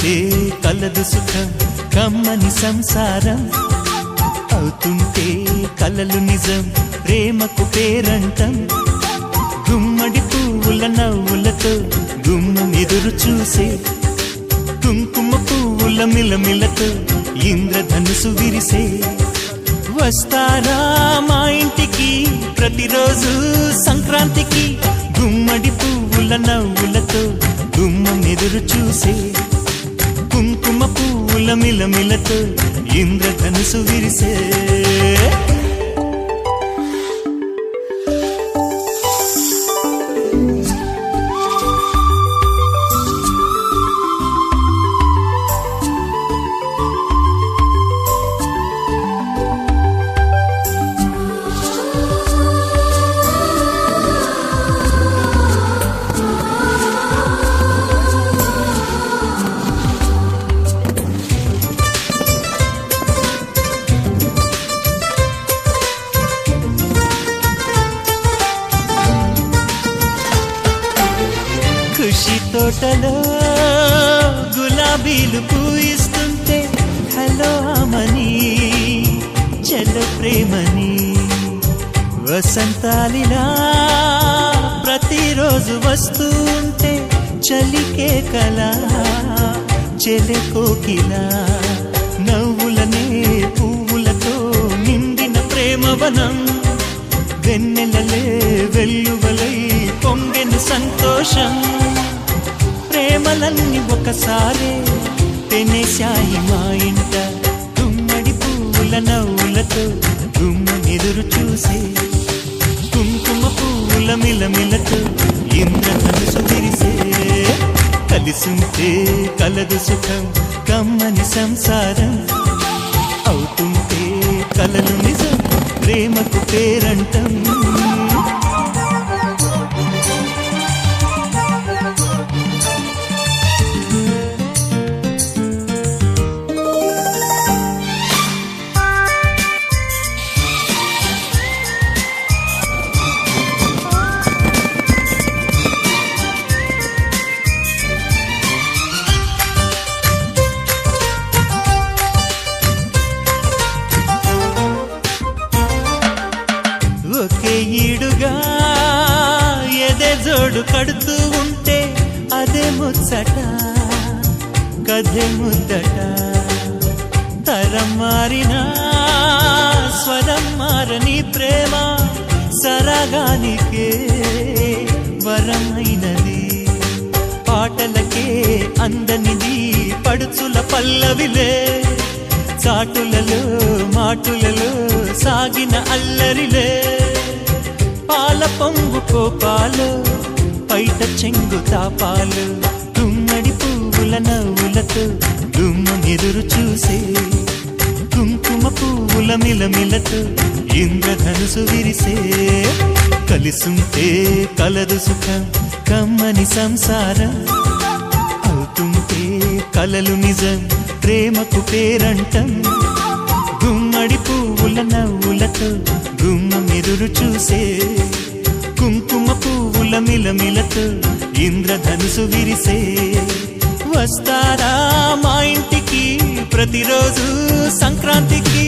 కలిసుంటే కలదు సుఖం కమ్మని సంసారం అవుతుంటే కలలు నిజం ప్రేమకు పేరంటం గుమ్మడి పువ్వుల నవ్వులతో గుమ్మం ఎదురు చూసే కుంకుమ పువ్వుల మిలమిలతో ఇంద్రధనుసు విరిసే వస్తారా మా ఇంటికి ప్రతిరోజు సంక్రాంతికి గుమ్మడి పువ్వుల నవ్వులతో గుమ్మం ఎదురు చూసే కుంకుమ పువ్వుల మిలమిలతో ఇంద్రధనుసు విరిసే ఖుషి తోటలో గులాబీలు పూయిస్తుంటే హలో అమని చల్ల ప్రేమని వసంతాలిలా ప్రతిరోజు వస్తూ ఉంటే చలికే కలా చెలె కోకిలా నవ్వులనే పువ్వులతో నిండిన ప్రేమవనం వెన్నెలలే వెల్లువలై పొంగెను సంతోషం ప్రేమలన్నీ ఒకసారే తెనేశాయి మా ఇంట గుమ్మడి పువ్వుల నవ్వులతో గుమ్మనెదురు చూసే కుంకుమ పువ్వుల మిలమిలతో ఇంద్రధనుసు విరిసే కలిసుంటే కలదు సుఖం కమ్మని సంసారం అవుతుంటే కలలు నిజం ప్రేమకు పేరంటం ఒకే ఈడుగా ఎదే జోడు కడుతూ ఉంటే అదే ముచ్చట కథే ముద్దట తరం మారినా స్వరం మారని ప్రేమ సరగానికే వరమైనది పాటలకే అందనిది పడుచుల పల్లవిలే చాటులలో మాటులలో సాగిన అల్లరిలే పాల పొంగు కోపాలు పైట చెంగు తాపాలు గుమ్మడి పువ్వుల నవ్వులతో గుమ్మనెదురు చూసే కుంకుమ పువ్వుల మిలమిలతో ఇంద్రధనుసు విరిసే కలిసుంటే కలదు సుఖం కమ్మని సంసారం అవుతుంటే కలలు నిజం ప్రేమకు పేరంటం గుమ్మడి పువ్వుల నవ్వులతో గుమ్మం ఎదురు చూసే కుంకుమ పువ్వుల మిలమిలతో ఇంద్రధనుసు విరిసే వస్తారా మా ఇంటికి ప్రతిరోజు సంక్రాంతికి